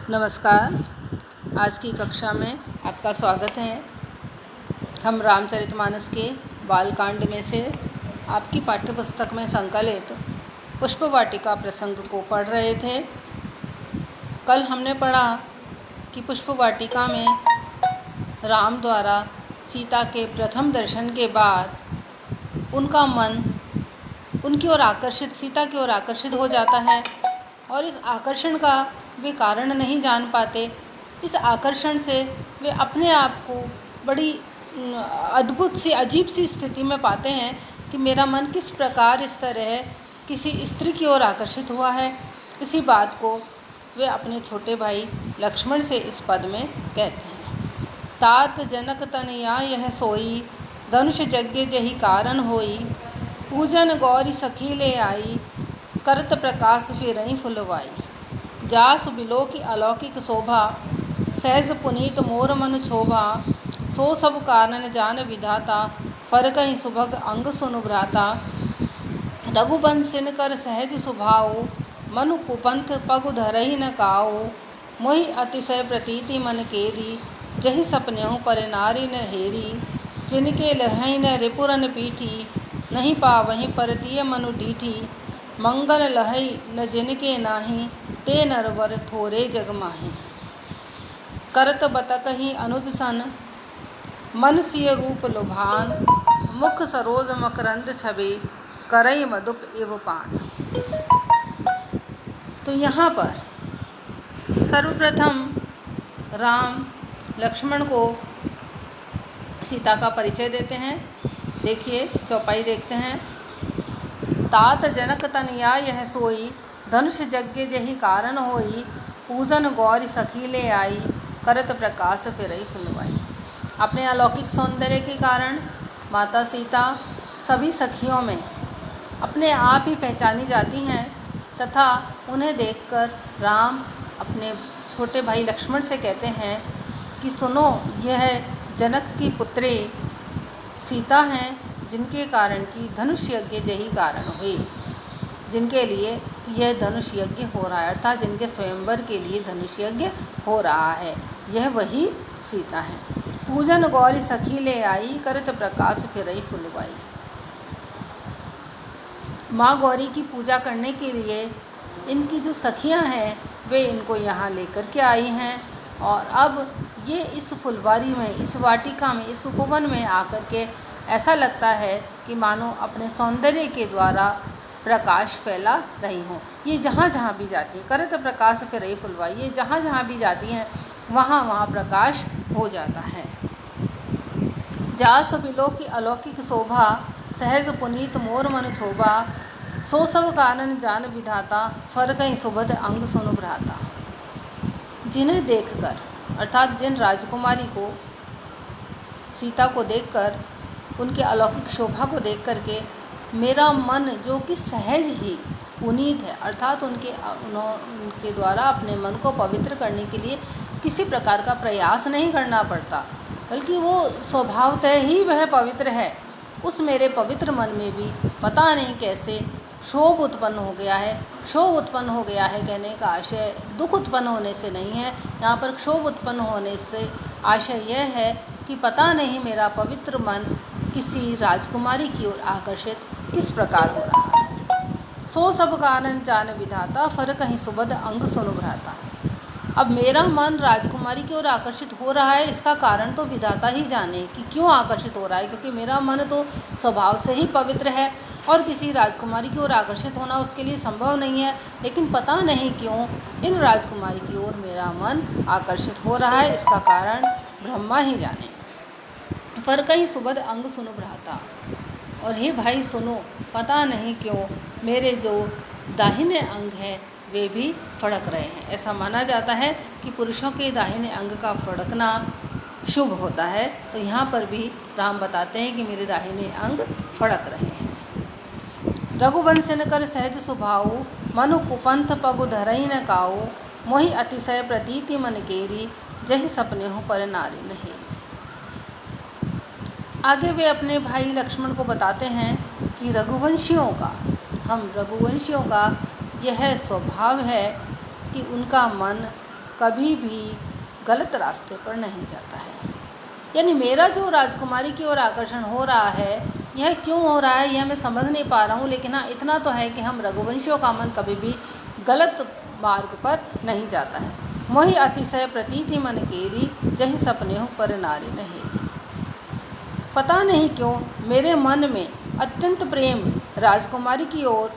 नमस्कार। आज की कक्षा में आपका स्वागत है। हम रामचरितमानस के बालकांड में से आपकी पाठ्यपुस्तक में संकलित पुष्प वाटिका प्रसंग को पढ़ रहे थे। कल हमने पढ़ा कि पुष्प वाटिका में राम द्वारा सीता के प्रथम दर्शन के बाद उनका मन उनकी ओर आकर्षित सीता की ओर आकर्षित हो जाता है और इस आकर्षण का वे कारण नहीं जान पाते। इस आकर्षण से वे अपने आप को बड़ी अद्भुत सी अजीब सी स्थिति में पाते हैं कि मेरा मन किस प्रकार इस तरह किसी स्त्री की ओर आकर्षित हुआ है। इसी बात को वे अपने छोटे भाई लक्ष्मण से इस पद में कहते हैं। तात जनक तनया यह सोई, धनुष यज्ञ जहि कारण होई, पूजन गौरी सखी ले आई, करत प्रकाश फिरई फुलवाई। जासु बिलो की अलौकिक शोभा, सहज पुनीत मोर मन क्षोभा, सो सब कारण जान विधाता, फरकहि सुभग अंग सुनु भ्राता। रघुबंसिन कर सहज सुभाऊ, मनु कुपंथ पगु धरहि न काऊ, मोहि अतिशय प्रतीति मन केरी, जहि सपनेहु पर नारी न हेरी। जिनके लहै न रिपुरन पीठी, नहीं पावहीं परतिय मनु डीठी। मंगल लहै न जिनके नाही, ते नरवर थोरे जग माही। करत बतकहि अनुज सन, मन सिय रूप लुभान, मुख सरोज मकरंद छवि, करई मधुप इव पान। तो यहाँ पर सर्वप्रथम राम लक्ष्मण को सीता का परिचय देते हैं। देखिए चौपाई देखते हैं। तात जनक तनया यह सोई, धनुष यज्ञ जहि कारण होई, पूजन गौरी सखी ले आई, करत प्रकाश फिरई फुलवाई। अपने अलौकिक सौंदर्य के कारण माता सीता सभी सखियों में अपने आप ही पहचानी जाती हैं तथा उन्हें देखकर राम अपने छोटे भाई लक्ष्मण से कहते हैं कि सुनो, यह जनक की पुत्री सीता हैं, जिनके कारण की धनुष यज्ञ जही कारण हुई, जिनके लिए यह धनुष यज्ञ हो रहा है, अर्थात जिनके स्वयंवर के लिए धनुष यज्ञ हो रहा है, यह वही सीता है। पूजन गौरी सखी ले आई, करत प्रकाश फिरई फुलवाई। माँ गौरी की पूजा करने के लिए इनकी जो सखियाँ हैं वे इनको यहाँ लेकर के आई हैं और अब ये इस फुलवारी में, इस वाटिका में, इस उपवन में आकर के ऐसा लगता है कि मानो अपने सौंदर्य के द्वारा प्रकाश फैला रही हों। ये जहाँ जहाँ भी जाती हैं, करत प्रकाश फिरई फुलवाई, ये जहाँ जहाँ भी जाती हैं वहाँ वहाँ प्रकाश हो जाता है। जासु बिलो की अलौकिक शोभा, सहज पुनीत मोर मन क्षोभा, सो सब कारण जान विधाता, फरकहि सुभद अंग सुनु भ्राता। जिन्हें देखकर, अर्थात जिन राजकुमारी को, सीता को देखकर, उनके अलौकिक शोभा को देख करके मेरा मन जो कि सहज ही पुनीत है, अर्थात उनके द्वारा अपने मन को पवित्र करने के लिए किसी प्रकार का प्रयास नहीं करना पड़ता, बल्कि वो स्वभावतः ही वह पवित्र है। उस मेरे पवित्र मन में भी पता नहीं कैसे क्षोभ उत्पन्न हो गया है। क्षोभ उत्पन्न हो गया है कहने का आशय दुख उत्पन्न होने से नहीं है, यहाँ पर क्षोभ उत्पन्न होने से आशय यह है कि पता नहीं मेरा पवित्र मन किसी राजकुमारी की ओर आकर्षित किस प्रकार हो रहा है। सो सब कारण जान विधाता, फरकहि सुभद अंग सुनु भ्राता। अब मेरा मन राजकुमारी की ओर आकर्षित हो रहा है, इसका कारण तो विधाता ही जाने कि क्यों आकर्षित हो रहा है, क्योंकि मेरा मन तो स्वभाव से ही पवित्र है और किसी राजकुमारी की ओर आकर्षित होना उसके लिए संभव नहीं है, लेकिन पता नहीं क्यों इन राजकुमारी की ओर मेरा मन आकर्षित हो रहा है, इसका कारण ब्रह्मा ही जाने। फरकहि सुभद अंग सुनु भ्राता, और हे भाई सुनो, पता नहीं क्यों मेरे जो दाहिने अंग हैं वे भी फड़क रहे हैं। ऐसा माना जाता है कि पुरुषों के दाहिने अंग का फड़कना शुभ होता है, तो यहाँ पर भी राम बताते हैं कि मेरे दाहिने अंग फड़क रहे हैं। रघुबंसिन कर सहज सुभाऊ, मनु कुपंथ पगु धरहि न काऊ, मोहि अतिशय प्रतीति मन केरी, जहि सपनेहु पर नारी न हेरी। आगे वे अपने भाई लक्ष्मण को बताते हैं कि रघुवंशियों का यह स्वभाव है कि उनका मन कभी भी गलत रास्ते पर नहीं जाता है। यानी मेरा जो राजकुमारी की ओर आकर्षण हो रहा है, यह क्यों हो रहा है यह मैं समझ नहीं पा रहा हूँ, लेकिन हाँ इतना तो है कि हम रघुवंशियों का मन कभी भी गलत मार्ग पर नहीं जाता है। मोहि अतिशय प्रतीति मन केरी, जहि सपने हो पर नारी नहेरी। पता नहीं क्यों मेरे मन में अत्यंत प्रेम राजकुमारी की ओर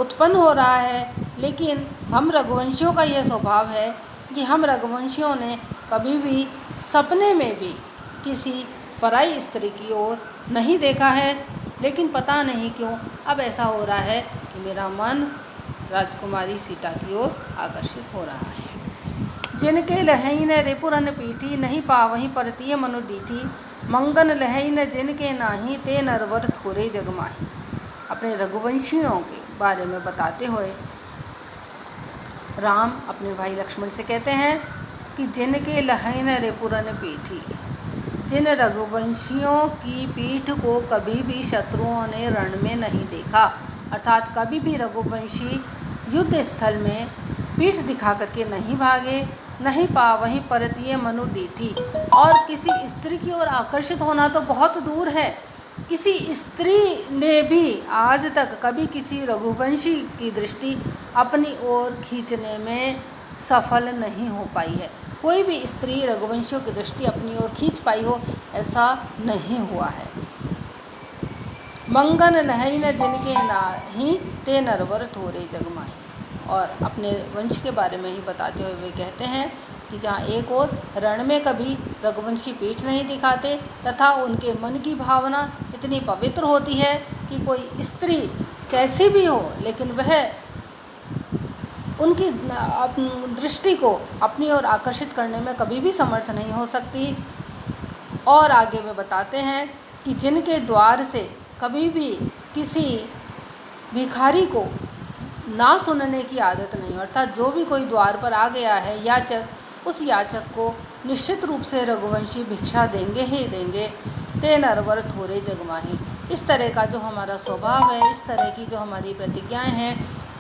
उत्पन्न हो रहा है, लेकिन हम रघुवंशियों का यह स्वभाव है कि हम रघुवंशियों ने कभी भी सपने में भी किसी पराई स्त्री की ओर नहीं देखा है। लेकिन पता नहीं क्यों अब ऐसा हो रहा है कि मेरा मन राजकुमारी सीता की ओर आकर्षित हो रहा है। जिनके लहई न रिपुरन पीठी, नहीं पावहीं परतीय मनु डीठी। मंगन लहई न जिनके नाही, ते नरवर थोरे जगमाही। अपने रघुवंशियों के बारे में बताते हुए राम अपने भाई लक्ष्मण से कहते हैं कि जिनके लहई न रिपुरन पीठी, जिन रघुवंशियों की पीठ को कभी भी शत्रुओं ने रण में नहीं देखा, अर्थात कभी भी रघुवंशी युद्ध स्थल में पीठ दिखा करके नहीं भागे। नहीं पावहीं परतीय मनु डीठी, और किसी स्त्री की ओर आकर्षित होना तो बहुत दूर है, किसी स्त्री ने भी आज तक कभी किसी रघुवंशी की दृष्टि अपनी ओर खींचने में सफल नहीं हो पाई है। कोई भी स्त्री रघुवंशियों की दृष्टि अपनी ओर खींच पाई हो, ऐसा नहीं हुआ है। मंगन लहई न जिनके नाही, ते नरवर थोरे जगमाही। और अपने वंश के बारे में ही बताते हुए वे कहते हैं कि जहाँ एक ओर रण में कभी रघुवंशी पीठ नहीं दिखाते तथा उनके मन की भावना इतनी पवित्र होती है कि कोई स्त्री कैसी भी हो, लेकिन वह उनकी दृष्टि को अपनी ओर आकर्षित करने में कभी भी समर्थ नहीं हो सकती। और आगे वे बताते हैं कि जिनके द्वार से कभी भी किसी भिखारी को ना सुनने की आदत नहीं, अर्थात जो भी कोई द्वार पर आ गया है याचक, उस याचक को निश्चित रूप से रघुवंशी भिक्षा देंगे ही देंगे। ते नरवर थोरे जगमाही। इस तरह का जो हमारा स्वभाव है, इस तरह की जो हमारी प्रतिज्ञाएं हैं,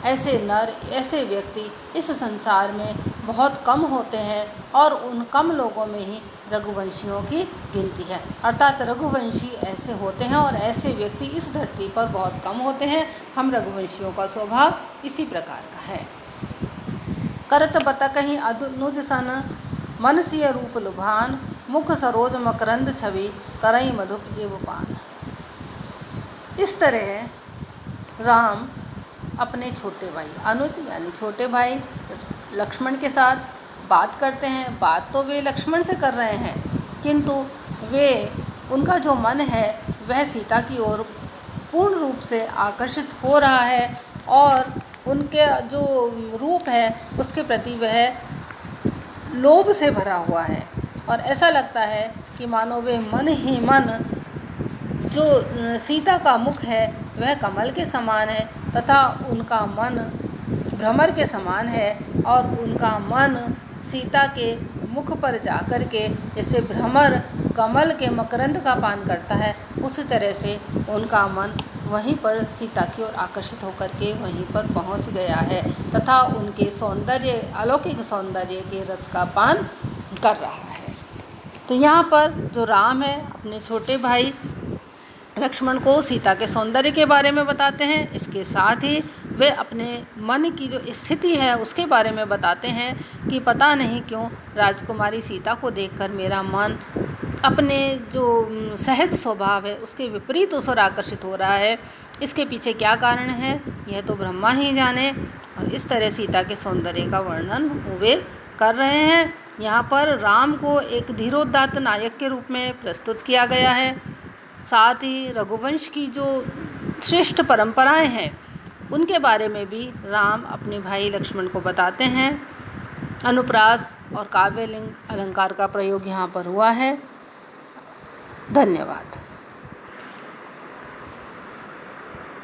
ऐसे नर, ऐसे व्यक्ति इस संसार में बहुत कम होते हैं और उन कम लोगों में ही रघुवंशियों की गिनती है। अर्थात रघुवंशी ऐसे होते हैं और ऐसे व्यक्ति इस धरती पर बहुत कम होते हैं। हम रघुवंशियों का स्वभाव इसी प्रकार का है। करत बत कहीं अनुज सन, मन सिय रूप लुभान। मुख सरोज मकरंद छवि, करई मधुप एव पान। इस तरह राम अपने छोटे भाई अनुज यानी छोटे भाई लक्ष्मण के साथ बात करते हैं। बात तो वे लक्ष्मण से कर रहे हैं, किंतु वे उनका जो मन है वह सीता की ओर पूर्ण रूप से आकर्षित हो रहा है और उनके जो रूप है उसके प्रति वह लोभ से भरा हुआ है। और ऐसा लगता है कि मानो वे मन ही मन, जो सीता का मुख है वह कमल के समान है तथा उनका मन भ्रमर के समान है और उनका मन सीता के मुख पर जाकर के जैसे भ्रमर कमल के मकरंद का पान करता है, उसी तरह से उनका मन वहीं पर सीता की ओर आकर्षित होकर के वहीं पर पहुंच गया है तथा उनके सौंदर्य, अलौकिक सौंदर्य के रस का पान कर रहा है। तो यहाँ पर जो राम है अपने छोटे भाई लक्ष्मण को सीता के सौंदर्य के बारे में बताते हैं, इसके साथ ही वे अपने मन की जो स्थिति है उसके बारे में बताते हैं कि पता नहीं क्यों राजकुमारी सीता को देखकर मेरा मन अपने जो सहज स्वभाव है उसके विपरीत उस ओर आकर्षित हो रहा है। इसके पीछे क्या कारण है यह तो ब्रह्मा ही जाने। और इस तरह सीता के सौंदर्य का वर्णन वे कर रहे हैं। यहाँ पर राम को एक धीरोदात्त नायक के रूप में प्रस्तुत किया गया है। साथ ही रघुवंश की जो श्रेष्ठ परंपराएं हैं उनके बारे में भी राम अपने भाई लक्ष्मण को बताते हैं। अनुप्रास और काव्यलिंग अलंकार का प्रयोग यहाँ पर हुआ है। धन्यवाद।